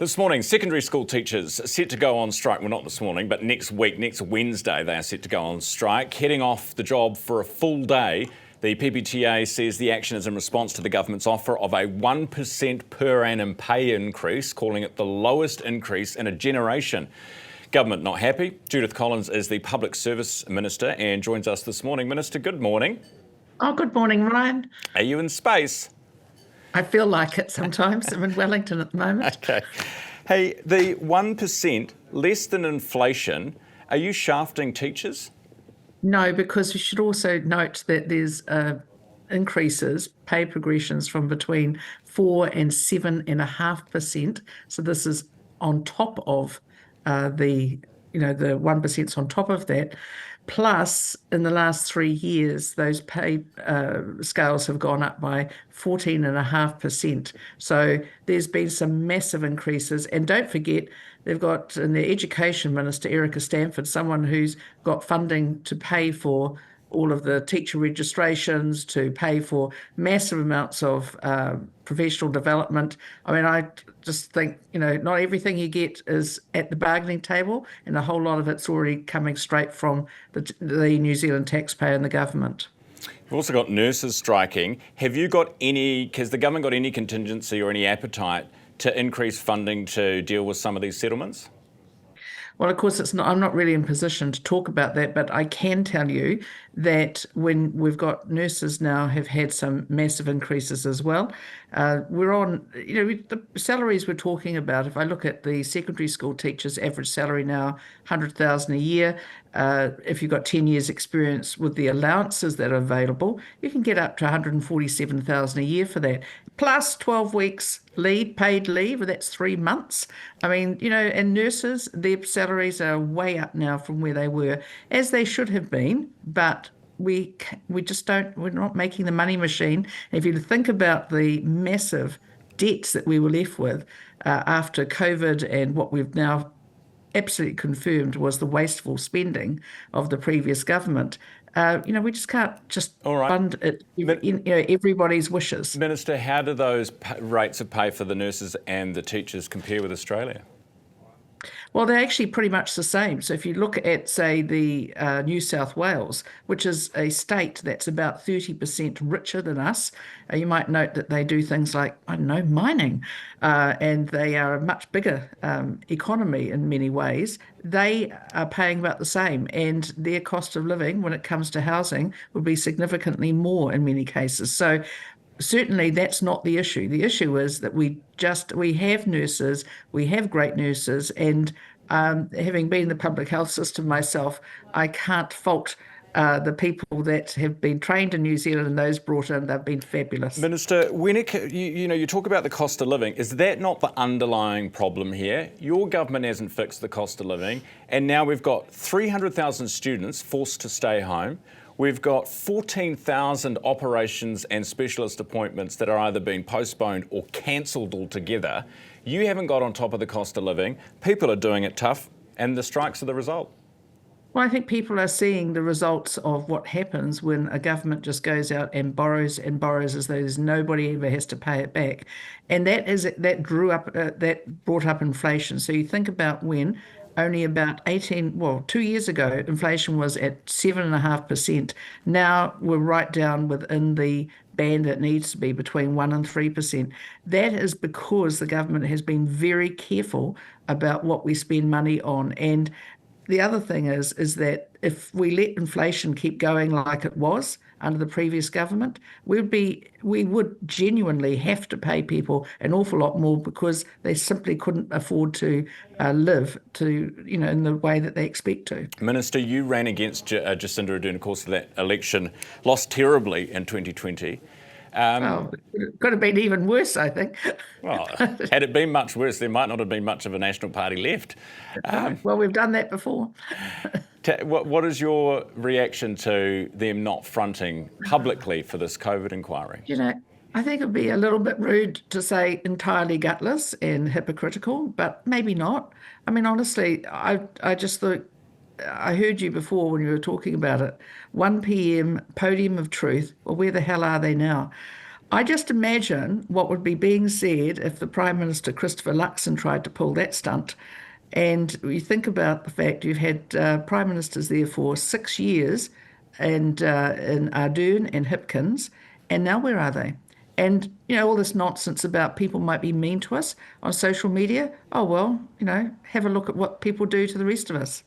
This morning, secondary school teachers are set to go on strike. Well, not this morning, but next week, next Wednesday, they are set to go on strike, heading off the job for a full day. The PPTA says the action is in response to the government's offer of a 1% per annum pay increase, calling it the lowest increase in a generation. Government not happy. Judith Collins is the Public Service Minister and joins us this morning. Minister, good morning. Oh, good morning, Ryan. Are you in space? I feel like it sometimes. I'm in Wellington at the moment. Okay. Hey, the 1% less than inflation, are you shafting teachers? No, because we should also note that there's increases, pay progressions from between 4 and 7.5%. So this is on top of the 1%'s on top of that. Plus, in the last 3 years, those pay scales have gone up by 14.5%. So there's been some massive increases. And don't forget, they've got in their Education Minister, Erica Stanford, someone who's got funding to pay for all of the teacher registrations, to pay for massive amounts of professional development. I mean, I just think, not everything you get is at the bargaining table, and a whole lot of it's already coming straight from the New Zealand taxpayer and the government. You've also got nurses striking. Have you got has the government got any contingency or any appetite to increase funding to deal with some of these settlements? Well, of course, I'm not really in position to talk about that, but I can tell you that when we've got nurses now have had some massive increases as well. We're on, the salaries we're talking about. If I look at the secondary school teachers' average salary now, 100,000 a year. If you've got 10 years experience with the allowances that are available, you can get up to 147,000 a year for that. Plus 12 weeks leave, paid leave, that's 3 months. I mean, and nurses, their salaries are way up now from where they were, as they should have been, but we're not making the money machine. If you think about the massive debts that we were left with after COVID, and what we've now absolutely confirmed was the wasteful spending of the previous government, we just can't fund it, everybody's wishes. Minister, how do those rates of pay for the nurses and the teachers compare with Australia? Well, they're actually pretty much the same. So if you look at, say, the New South Wales, which is a state that's about 30% richer than us, you might note that they do things like, mining, and they are a much bigger economy in many ways. They are paying about the same, and their cost of living, when it comes to housing, would be significantly more in many cases. So certainly that's not the issue. The issue is that we have nurses, we have great nurses, and having been in the public health system myself, I can't fault the people that have been trained in New Zealand and those brought in. They've been fabulous. Minister, when you talk about the cost of living, is that not the underlying problem here? Your government hasn't fixed the cost of living, and now we've got 300,000 students forced to stay home. We've got 14,000 operations and specialist appointments that are either being postponed or cancelled altogether. You haven't got on top of the cost of living. People are doing it tough, and the strikes are the result. Well, I think people are seeing the results of what happens when a government just goes out and borrows as though there's nobody ever has to pay it back. And that brought up inflation. So you think about when only about 2 years ago, inflation was at 7.5%. Now we're right down within the band that needs to be between 1% and 3%. That is because the government has been very careful about what we spend money on. And the other thing is that if we let inflation keep going like it was under the previous government, we would genuinely have to pay people an awful lot more, because they simply couldn't afford to live in the way that they expect to. Minister, you ran against Jacinda Ardern, of course, of that election, lost terribly in 2020. It could have been even worse, I think. Well, had it been much worse, there might not have been much of a National Party left. Well, we've done that before. What is your reaction to them not fronting publicly for this COVID inquiry? I think it would be a little bit rude to say entirely gutless and hypocritical, but maybe not. I mean, honestly, I just thought, I heard you before when you were talking about it. 1 p.m. podium of truth. Well, where the hell are they now? I just imagine what would be being said if the Prime Minister Christopher Luxon tried to pull that stunt. And you think about the fact you've had prime ministers there for 6 years, and in Ardern and Hipkins, and now where are they? And all this nonsense about people might be mean to us on social media. Oh well, have a look at what people do to the rest of us.